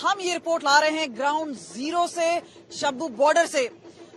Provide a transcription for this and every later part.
हम ये रिपोर्ट ला रहे हैं ग्राउंड जीरो से, शंभू बॉर्डर से।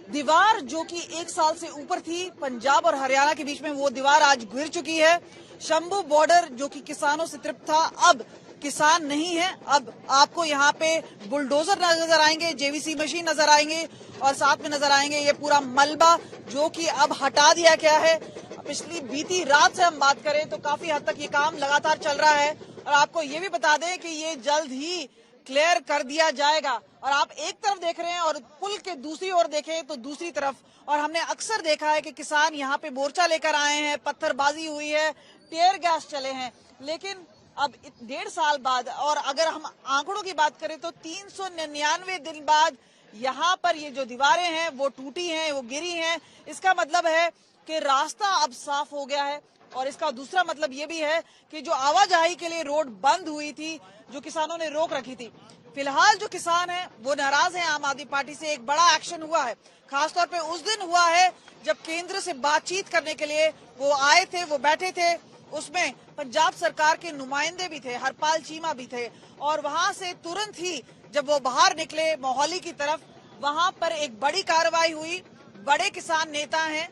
दीवार जो कि 1 साल से ऊपर थी पंजाब और हरियाणा के बीच में, वो दीवार आज गिर चुकी है। शंभू बॉर्डर जो कि किसानों से तृप्त था, अब किसान नहीं है। अब आपको यहाँ पे बुलडोजर नजर आएंगे, जेवीसी मशीन नजर आएंगे और साथ में नजर आएंगे ये पूरा मलबा जो कि अब हटा दिया गया है। पिछली बीती रात से हम बात करें तो काफी हद तक ये काम लगातार चल रहा है और आपको ये भी बता दें कि ये जल्द ही क्लियर कर दिया जाएगा। और आप एक तरफ देख रहे हैं और पुल के दूसरी ओर देखें तो दूसरी तरफ, और हमने अक्सर देखा है कि किसान यहाँ पे मोर्चा लेकर आए हैं, पत्थरबाजी हुई है, टीयर गैस चले हैं, लेकिन अब 1.5 साल बाद, और अगर हम आंकड़ों की बात करें तो 399 दिन बाद यहाँ पर ये जो दीवारें हैं वो टूटी हैं, वो गिरी हैं। इसका मतलब है कि रास्ता अब साफ हो गया है और इसका दूसरा मतलब ये भी है कि जो आवाजाही के लिए रोड बंद हुई थी, जो किसानों ने रोक रखी थी, फिलहाल जो किसान हैं वो नाराज हैं आम आदमी पार्टी से। एक बड़ा एक्शन हुआ है, खासतौर पे उस दिन हुआ है जब केंद्र से बातचीत करने के लिए वो आए थे, वो बैठे थे। उसमें पंजाब सरकार के नुमाइंदे भी थे, हरपाल चीमा भी थे, और वहां से तुरंत ही जब वो बाहर निकले मोहाली की तरफ, वहां पर एक बड़ी कार्रवाई हुई। बड़े किसान नेता हैं,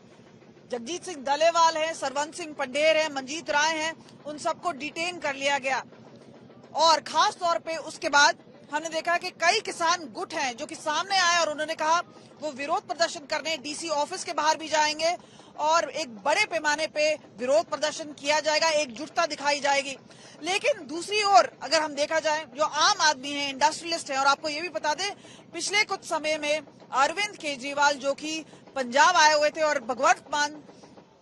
जगजीत सिंह दलेवाल हैं, सरवंत सिंह पंडेर हैं, मंजीत राय हैं, उन सबको डिटेन कर लिया गया। और खास तौर पे उसके बाद हमने देखा कि कई किसान गुट हैं जो कि सामने आए और उन्होंने कहा वो विरोध प्रदर्शन करने डीसी ऑफिस के बाहर भी जाएंगे और एक बड़े पैमाने पे विरोध प्रदर्शन किया जाएगा, एकजुटता दिखाई जाएगी। लेकिन दूसरी ओर अगर हम देखा जाए, जो आम आदमी है, इंडस्ट्रियलिस्ट है, और आपको ये भी बता दें पिछले कुछ समय में अरविंद केजरीवाल जो कि पंजाब आए हुए थे और भगवंत मान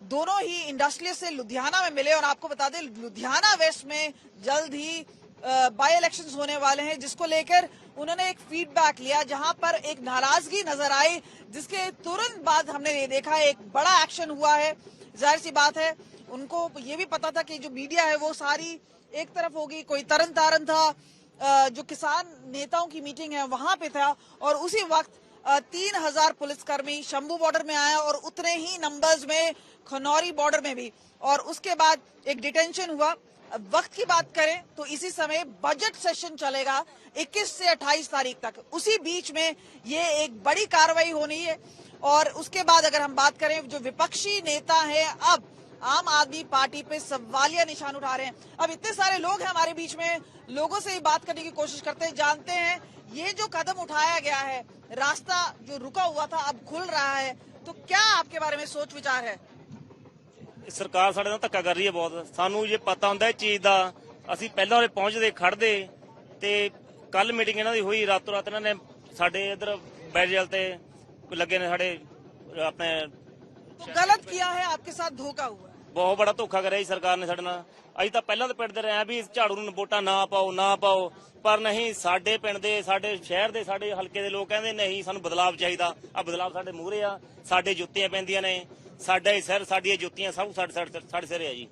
दोनों ही इंडस्ट्रियलिस्ट से लुधियाना में मिले, और आपको बता दें लुधियाना वेस्ट में जल्द ही बाई इलेक्शंस होने वाले हैं, जिसको लेकर उन्होंने एक फीडबैक लिया, जहां पर एक नाराजगी नजर आई, जिसके तुरंत बाद हमने ये देखा एक बड़ा एक्शन हुआ है। जाहिर सी बात है उनको ये भी पता था कि जो मीडिया है वो सारी एक तरफ होगी, कोई तरन तारन था, जो किसान नेताओं की मीटिंग है वहां पे था, और उसी वक्त 3000 पुलिसकर्मी शंभू बॉर्डर में आया और उतने ही नंबर्स में खनौरी बॉर्डर में भी, और उसके बाद एक डिटेंशन हुआ। वक्त की बात करें तो इसी समय बजट सेशन चलेगा 21 से 28 तारीख तक, उसी बीच में ये एक बड़ी कार्रवाई होनी है। और उसके बाद अगर हम बात करें, जो विपक्षी नेता है अब आम आदमी पार्टी पे सवालिया निशान उठा रहे हैं। अब इतने सारे लोग हैं हमारे बीच में, लोगों से ही बात करने की कोशिश करते हैं, जानते हैं ये जो कदम उठाया गया है, रास्ता जो रुका हुआ था अब खुल रहा है, तो क्या आपके बारे में सोच विचार है? सरकार ਸਾਡੇ ਨਾਲ ਧੱਕਾ ਕਰ ਰਹੀ ਹੈ ਬਹੁਤ। ਸਾਨੂੰ ਇਹ ਪਤਾ ਹੁੰਦਾ ਇਹ ਚੀਜ਼ ਦਾ, ਅਸੀਂ ਪਹਿਲਾਂ ਉਰੇ ਪਹੁੰਚਦੇ ਖੜਦੇ, ਤੇ ਕੱਲ ਮੀਟਿੰਗ ਇਹਨਾਂ ਦੀ ਹੋਈ, ਰਾਤੋਂ ਰਾਤ ਇਹਨਾਂ ਨੇ ਸਾਡੇ ਇਧਰ बैरियल ਤੇ ਲੱਗੇ ਨੇ ਸਾਡੇ ਆਪਣੇ। गलत किया है, आपके साथ धोखा हुआ है। ਬਹੁਤ ਬੜਾ ਧੋਖਾ ਕਰਿਆ ਜੀ ਸਰਕਾਰ ਨੇ ਸਾਡੇ ਨਾਲ। ਅਸੀਂ ਤਾਂ ਪਹਿਲਾਂ ਤਾਂ ਪਿੰਡ ਦੇ ਰਹੇ ਆ ਵੀ ਝਾੜੂ ਨੂੰ ਵੋਟਾਂ ਨਾ ਪਾਓ ਨਾ ਪਾਓ, ਪਰ ਨਹੀਂ, ਸਾਡੇ ਪਿੰਡ ਦੇ, ਸਾਡੇ ਸ਼ਹਿਰ ਦੇ, ਸਾਡੇ ਹਲਕੇ ਦੇ ਲੋਕ ਕਹਿੰਦੇ ਨਹੀਂ ਸਾਨੂੰ ਬਦਲਾਵ ਚਾਹੀਦਾ। ਆ ਬਦਲਾਵ ਸਾਡੇ ਮੂਹਰੇ ਆ, ਸਾਡੇ ਜੁੱਤੀਆਂ ਪੈਂਦੀਆਂ ਨੇ, साडा ही सर, साड़ी जुतियां सब साढ़े सिर है जी।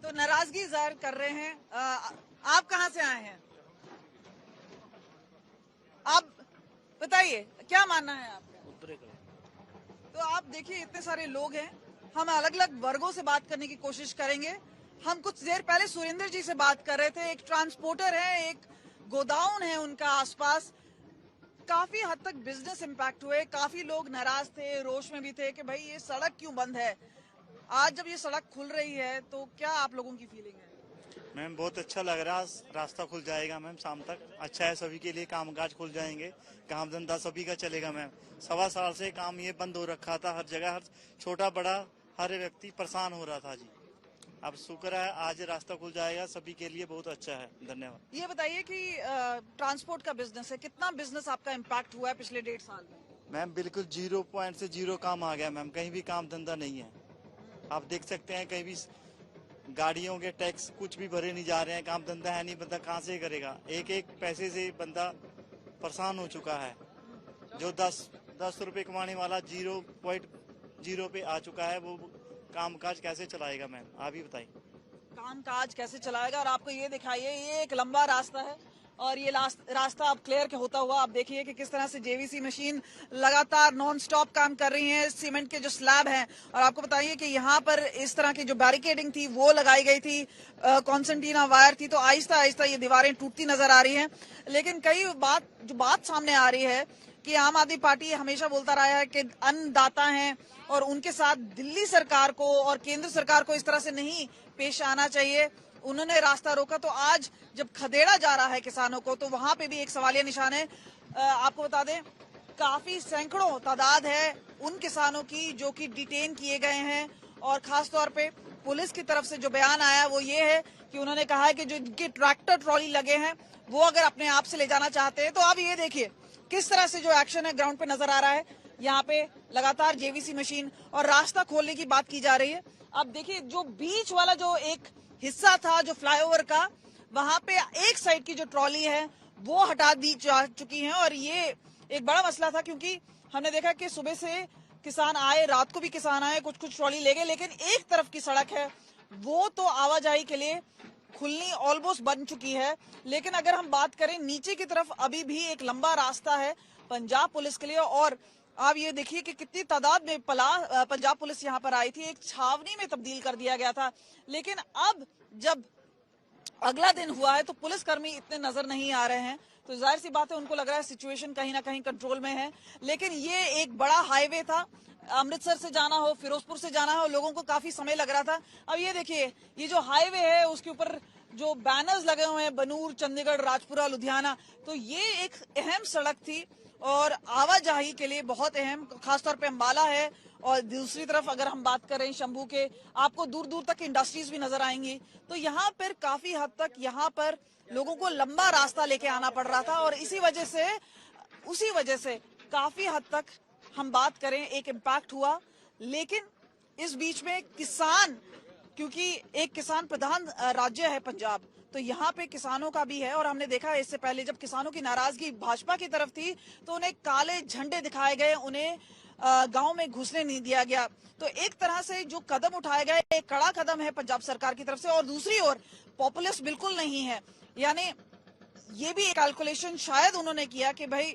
तो नाराजगी जाहिर कर रहे हैं। आप कहां से आए हैं? आप बताइए क्या मानना है आपका? तो आप देखिए इतने सारे लोग हैं, हम अलग अलग वर्गों से बात करने की कोशिश करेंगे। हम कुछ देर पहले सुरेंद्र जी से बात कर रहे थे, एक ट्रांसपोर्टर है, एक गोदाउन है उनका आसपास, काफी हद तक बिजनेस इंपैक्ट हुए, काफी लोग नाराज थे, रोष में भी थे कि भाई ये सड़क क्यों बंद है। आज जब ये सड़क खुल रही है तो क्या आप लोगों की फीलिंग है? मैम बहुत अच्छा लग रहा है, रास्ता खुल जाएगा मैम शाम तक, अच्छा है सभी के लिए, कामकाज खुल जाएंगे, काम धंधा सभी का चलेगा मैम। 1.25 साल से काम ये बंद हो रखा था, हर जगह हर छोटा बड़ा हर व्यक्ति परेशान हो रहा था जी। अब शुक्र है आज रास्ता खुल जाएगा, सभी के लिए बहुत अच्छा है। धन्यवाद। ये बताइए कि ट्रांसपोर्ट का बिजनेस है, कितना बिजनेस आपका इम्पैक्ट हुआ है पिछले 1.5 साल में? मैम बिल्कुल 0 पॉइंट से 0 काम आ गया मैम, कहीं भी काम धंधा नहीं है। आप देख सकते हैं कहीं भी गाड़ियों के टैक्स कुछ भी भरे नहीं जा रहे हैं, काम धंधा है नहीं, बंदा कहाँ से करेगा। एक एक पैसे से बंदा परेशान हो चुका है। जो 10 रुपए कमाने वाला 0.0 पे आ चुका है, वो कामकाज कैसे चलाएगा मैम, आप ही बताइए। कामकाज कैसे चलाएगा? और आपको ये दिखाइए, ये एक लंबा रास्ता है, और ये रास्ता अब क्लियर होता हुआ आप देखिए कि किस तरह से जेवीसी मशीन लगातार नॉन स्टॉप काम कर रही है। सीमेंट के जो स्लैब हैं, और आपको बताइए कि यहाँ पर इस तरह की जो बैरिकेडिंग थी वो लगाई गई थी, कॉन्सेंटीना वायर थी, तो आहिस्ता आहिस्ता ये दीवारें टूटती नजर आ रही हैं। लेकिन कई बात सामने आ रही है कि आम आदमी पार्टी हमेशा बोलता रहा है कि अन्नदाता हैं और उनके साथ दिल्ली सरकार को और केंद्र सरकार को इस तरह से नहीं पेश आना चाहिए। उन्होंने रास्ता रोका, तो आज जब खदेड़ा जा रहा है किसानों को, तो वहां पे भी एक सवालिया निशान है। आपको बता दें, काफी सैकड़ों तादाद है उन किसानों की जो कि डिटेन किए गए हैं, और खास तौर पे पुलिस की तरफ से जो बयान आया वो ये है कि उन्होंने कहा है कि जो इनके ट्रैक्टर ट्रॉली लगे हैं वो अगर अपने आप से ले जाना चाहते हैं तो अब ये देखिए किस तरह से जो एक्शन है ग्राउंड पे नजर आ रहा है। यहाँ पे लगातार जेवीसी मशीन और रास्ता खोलने की बात की जा रही है। अब देखिए जो बीच वाला जो एक हिस्सा था जो फ्लाईओवर का, वहां पे एक साइड की जो ट्रॉली है वो हटा दी जा चुकी है, और ये एक बड़ा मसला था क्योंकि हमने देखा कि सुबह से किसान आए, रात को भी किसान आए, कुछ ट्रॉली ले गए, लेकिन एक तरफ की सड़क है वो तो आवाजाही के लिए खुलनी ऑलमोस्ट बन चुकी है। लेकिन अगर हम बात करें नीचे की तरफ, अभी भी एक लंबा रास्ता है पंजाब पुलिस के लिए। और आप ये देखिए कि कितनी तादाद में पंजाब पुलिस यहाँ पर आई थी, एक छावनी में तब्दील कर दिया गया था। लेकिन अब जब अगला दिन हुआ है तो पुलिसकर्मी इतने नजर नहीं आ रहे हैं, तो जाहिर सी बात है उनको लग रहा है सिचुएशन कहीं ना कहीं कंट्रोल में है। लेकिन ये एक बड़ा हाईवे था, अमृतसर से जाना हो, फिरोजपुर से जाना हो, लोगों को काफी समय लग रहा था। अब ये देखिए ये जो हाईवे है उसके ऊपर जो बैनर्स लगे हुए हैं, बनूर, चंडीगढ़, राजपुरा, लुधियाना, तो ये एक अहम सड़क थी और आवाजाही के लिए बहुत अहम, खासतौर पे अंबाला है। और दूसरी तरफ अगर हम बात करें शंभू के, आपको दूर दूर तक इंडस्ट्रीज भी नजर आएंगी। तो यहाँ पर काफी हद तक यहाँ पर लोगों को लंबा रास्ता लेके आना पड़ रहा था, और उसी वजह से काफी हद तक हम बात करें एक इम्पैक्ट हुआ। लेकिन इस बीच में किसान, क्योंकि एक किसान प्रधान राज्य है पंजाब, तो यहाँ पे किसानों का भी है। और हमने देखा इससे पहले जब किसानों की नाराजगी भाजपा की तरफ थी तो उन्हें काले झंडे दिखाए गए, उन्हें गांव में घुसने नहीं दिया गया। तो एक तरह से जो कदम उठाए गए एक कड़ा कदम है पंजाब सरकार की तरफ से। और दूसरी ओर पॉपुलिस्ट बिल्कुल नहीं है, यानी ये भी एक कैलकुलेशन शायद उन्होंने किया कि भाई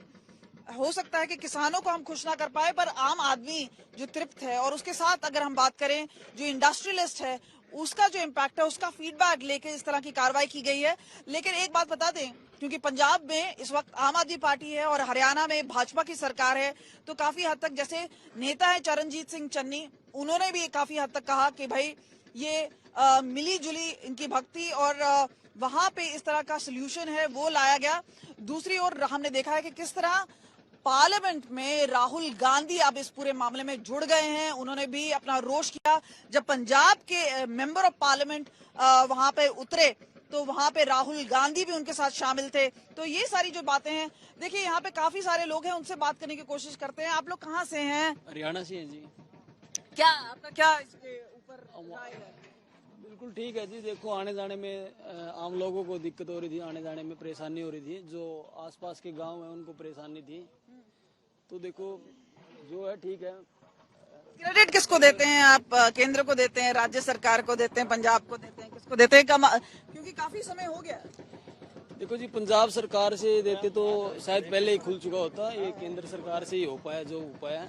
हो सकता है कि किसानों को हम खुश ना कर पाए पर आम आदमी जो तृप्त है। और उसके साथ अगर हम बात करें जो इंडस्ट्रियलिस्ट है उसका जो इम्पैक्ट है उसका फीडबैक लेके इस तरह की कार्रवाई की गई है। लेकिन एक बात बता दें, क्योंकि पंजाब में इस वक्त आम आदमी पार्टी है और हरियाणा में भाजपा की सरकार है, तो काफी हद तक जैसे नेता है चरणजीत सिंह चन्नी, उन्होंने भी काफी हद तक कहा कि भाई ये मिली जुली इनकी भक्ति और वहां पे इस तरह का सोल्यूशन है वो लाया गया। दूसरी ओर हमने देखा है कि किस तरह पार्लियामेंट में राहुल गांधी अब इस पूरे मामले में जुड़ गए हैं। उन्होंने भी अपना रोष किया जब पंजाब के मेंबर ऑफ पार्लियामेंट वहां पे उतरे, तो वहां पे राहुल गांधी भी उनके साथ शामिल थे। तो ये सारी जो बातें हैं, देखिए यहाँ पे काफी सारे लोग हैं, उनसे बात करने की कोशिश करते हैं। आप लोग कहाँ से हैं? हरियाणा से है जी। क्या आपका क्या इसके ऊपर राय है? बिल्कुल ठीक है जी। देखो आने जाने में आम लोगों को दिक्कत हो रही थी, आने जाने में परेशानी हो रही थी, जो आसपास के गांव है उनको परेशानी थी। तो देखो जो है ठीक है। क्रेडिट किसको देते हैं आप? केंद्र को देते हैं, राज्य सरकार को देते हैं, पंजाब को देते हैं, किसको देते हैं? क्योंकि काफी समय हो गया। देखो जी, पंजाब सरकार से देते तो शायद पहले ही खुल चुका होता, ये केंद्र सरकार से ही हो पाया जो हो पाया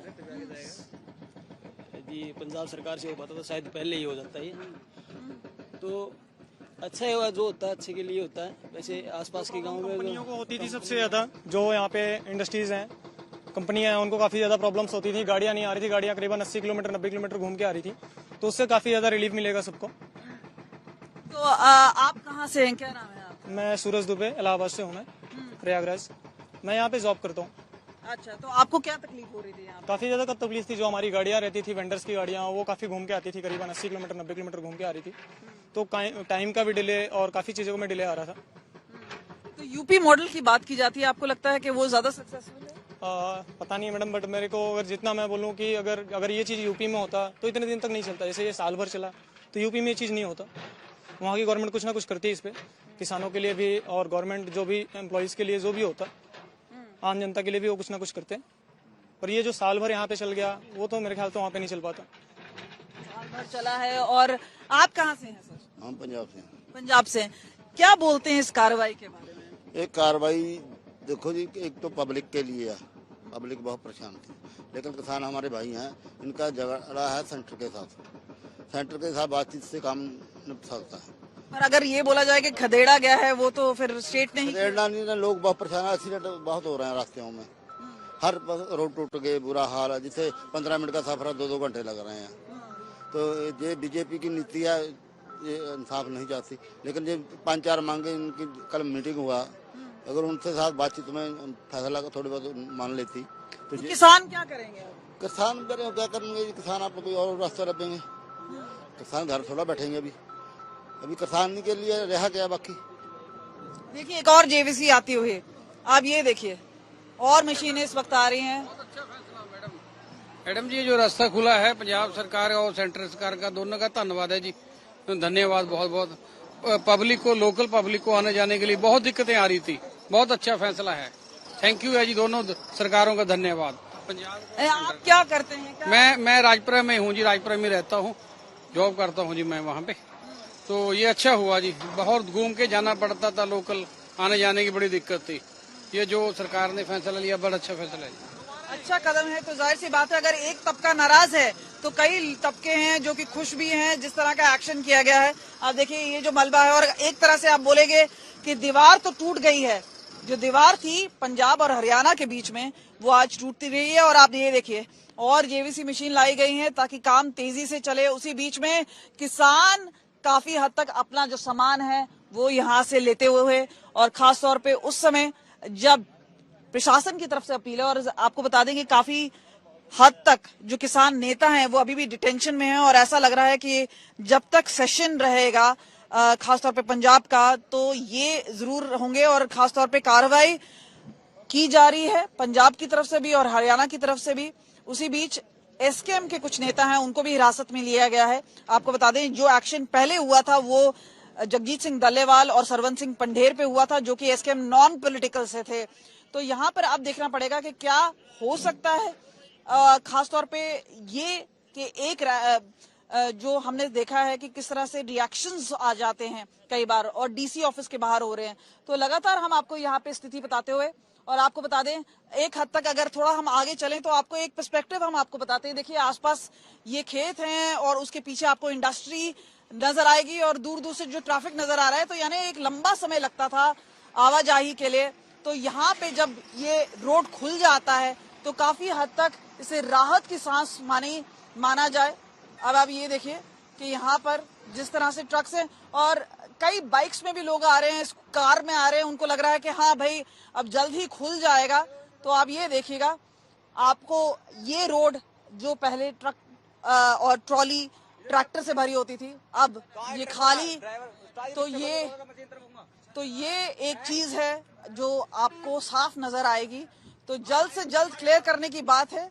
जी। पंजाब सरकार से हो पाता तो शायद पहले ही हो जाता है। तो अच्छा है, जो होता है अच्छे के लिए होता है। वैसे आसपास के गांव में कंपनियों को होती थी सबसे ज्यादा, जो यहाँ पे इंडस्ट्रीज हैं, कंपनियां हैं, उनको काफी ज्यादा प्रॉब्लम्स होती थी। गाड़ियां नहीं आ रही थी, गाड़ियां करीबन 80 किलोमीटर 90 किलोमीटर घूम के आ रही थी, तो उससे काफी ज्यादा रिलीफ मिलेगा सबको। तो आप कहाँ से हैं, क्या नाम है आपका? मैं सूरज दुबे, इलाहाबाद से हूँ, मैं प्रयागराज। मैं यहाँ पे जॉब करता हूँ। अच्छा, तो आपको क्या तकलीफ हो रही थी यहाँ पे? काफी ज्यादा तकलीफ थी। जो हमारी गाड़ियां रहती थी, वेंडर्स की गाड़ियां, वो काफी घूम के आती थी, करीबन 80 किलोमीटर 90 किलोमीटर घूम के आ रही थी, तो टाइम का भी डिले और काफी चीजों में डिले आ रहा था। तो यूपी मॉडल की बात की जाती है, आपको लगता है कि वो ज्यादा सक्सेसफुल है? पता नहीं मैडम, बट मेरे को अगर जितना मैं बोलूँ कि अगर ये चीज़ यूपी में होता तो इतने दिन तक नहीं चलता। जैसे ये साल भर चला, तो यूपी में ये चीज़ नहीं होता। वहाँ की गवर्नमेंट कुछ ना कुछ करती है इस पे, किसानों के लिए भी, और गवर्नमेंट जो भी एम्प्लॉयज़ के लिए जो भी होता, आम जनता के लिए भी वो कुछ ना कुछ करते हैं। और ये जो साल भर यहाँ पे चल गया, वो तो मेरे ख्याल से वहाँ पे नहीं चल पाता। साल भर चला है। और आप कहाँ से हैं सर? हम पंजाब से हैं। पंजाब से हैं। क्या बोलते हैं इस कार्रवाई के बारे में? ये कार्रवाई देखो जी, एक तो पब्लिक के लिए है, पब्लिक बहुत परेशान थी, लेकिन किसान हमारे भाई हैं, इनका झगड़ा है सेंटर के साथ, सेंटर के साथ बातचीत से काम निपट सकता है। पर अगर ये बोला जाए कि खदेड़ा गया है वो तो फिर स्टेट नहीं। खदेड़ना नहीं ना, लोग बहुत परेशान है, एक्सीडेंट बहुत हो रहे हैं रास्तों में, हर रोड टूट गए, बुरा हाल है, जिसे 15 मिनट का सफर 2-2 घंटे लग रहे हैं। तो ये बीजेपी की नीति है, ये इंसाफ नहीं चाहती, लेकिन ये 5-4 मांगे इनकी, कल मीटिंग हुआ, अगर उनसे साथ बातचीत में फैसला थोड़ी बहुत मान लेती तो किसान क्या करेंगे अब? किसान क्या करेंगे, किसान आप कोई और रास्ता रखेंगे, किसान घर थोड़ा बैठेंगे, अभी किसान के लिए रहा गया। बाकी देखिए एक और जेवीसी आती हुई, आप ये देखिए और मशीनें इस वक्त आ रही हैं। मैडम जी, जो रास्ता खुला है पंजाब सरकार और सेंट्रल सरकार का, दोनों का धन्यवाद है जी, धन्यवाद बहुत बहुत। पब्लिक को, लोकल पब्लिक को आने जाने के लिए बहुत दिक्कतें आ रही थी, बहुत अच्छा फैसला है, थैंक यू है जी, दोनों सरकारों का धन्यवाद। पंजाब आप क्या करते हैं? क्या? मैं राजपुरा में हूँ जी, राजपुरा में रहता हूँ, जॉब करता हूँ जी मैं वहाँ पे, तो ये अच्छा हुआ जी, बहुत घूम के जाना पड़ता था, लोकल आने जाने की बड़ी दिक्कत थी, ये जो सरकार ने फैसला लिया बड़ा अच्छा फैसला है। अच्छा कदम है, तो जाहिर सी बात है अगर एक तबका नाराज है तो कई तबके हैं जो कि खुश भी हैं जिस तरह का एक्शन किया गया है। आप देखिए ये जो मलबा है, और एक तरह से आप बोलेंगे कि दीवार तो टूट गई है, जो दीवार थी पंजाब और हरियाणा के बीच में वो आज टूटती रही है। और आप ये देखिए और जेवीसी मशीन लाई गई है ताकि काम तेजी से चले। उसी बीच में किसान काफी हद तक अपना जो सामान है वो यहाँ से लेते हुए, और खासतौर पे उस समय जब प्रशासन की तरफ से अपील है, और आपको बता दें कि काफी हद तक जो किसान नेता हैं वो अभी भी डिटेंशन में हैं, और ऐसा लग रहा है कि जब तक सेशन रहेगा खासतौर पे पंजाब का तो ये जरूर होंगे, और खासतौर पे कार्रवाई की जा रही है पंजाब की तरफ से भी और हरियाणा की तरफ से भी। उसी बीच एसकेएम के कुछ नेता हैं उनको भी हिरासत में लिया गया है। आपको बता दें जो एक्शन पहले हुआ था वो जगजीत सिंह डल्लेवाल और सरवंत सिंह पंढेर पे हुआ था, जो कि एसकेएम नॉन पॉलिटिकल से थे। तो यहाँ पर आप देखना पड़ेगा कि क्या हो सकता है, खासतौर पे ये कि एक जो हमने देखा है कि किस तरह से रिएक्शंस आ जाते हैं कई बार, और डीसी ऑफिस के बाहर हो रहे हैं। तो लगातार हम आपको यहाँ पे स्थिति बताते हुए, और आपको बता दें एक हद तक अगर थोड़ा हम आगे चलें तो आपको एक पर्सपेक्टिव हम आपको बताते हैं। देखिए आसपास ये खेत हैं और उसके पीछे आपको इंडस्ट्री नजर आएगी, और दूर दूर से जो ट्रैफिक नजर आ रहा है, तो यानी एक लंबा समय लगता था आवाजाही के लिए। तो यहाँ पे जब ये रोड खुल जाता है तो काफी हद तक इसे राहत की सांस माना जाए। अब आप ये देखिए कि यहाँ पर जिस तरह से ट्रक से और कई बाइक्स में भी लोग आ रहे हैं, इस कार में आ रहे हैं, उनको लग रहा है कि हाँ भाई अब जल्द ही खुल जाएगा। तो आप ये देखिएगा, आपको ये रोड जो पहले ट्रक और ट्रॉली ट्रैक्टर से भरी होती थी, अब ये खाली, तो ये एक चीज है जो आपको साफ नजर आएगी। तो जल्द से जल्द क्लियर करने की बात है।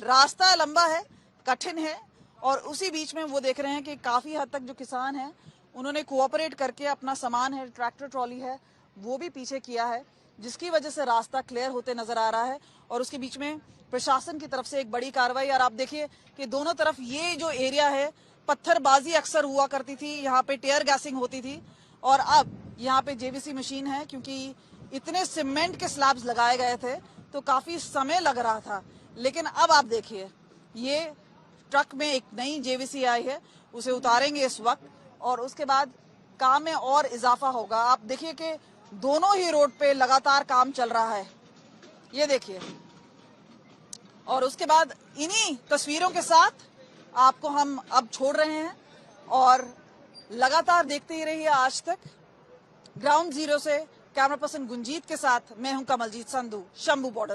रास्ता लंबा है, कठिन है, और उसी बीच में वो देख रहे हैं कि काफी हद तक जो किसान हैं उन्होंने कोऑपरेट करके अपना सामान है, ट्रैक्टर ट्रॉली है, वो भी पीछे किया है, जिसकी वजह से रास्ता क्लियर होते नजर आ रहा है। और उसके बीच में प्रशासन की तरफ से एक बड़ी कार्रवाई। और आप देखिए कि दोनों तरफ ये जो एरिया है, पत्थरबाजी अक्सर हुआ करती थी, यहाँ पे टेयर गैसिंग होती थी, और अब यहाँ पे जेवीसी मशीन है, क्योंकि इतने सीमेंट के स्लैब्स लगाए गए थे तो काफी समय लग रहा था। लेकिन अब आप देखिए ये ट्रक में एक नई जेवीसी आई है, उसे उतारेंगे इस वक्त, और उसके बाद काम में और इजाफा होगा। आप देखिए कि दोनों ही रोड पे लगातार काम चल रहा है, ये देखिए। और उसके बाद इन्हीं तस्वीरों के साथ आपको हम अब छोड़ रहे हैं, और लगातार देखते ही रहिए आज तक। ग्राउंड जीरो से कैमरा पर्सन गुंजीत के साथ मैं हूं कमलजीत संधू, शंभू बॉर्डर से।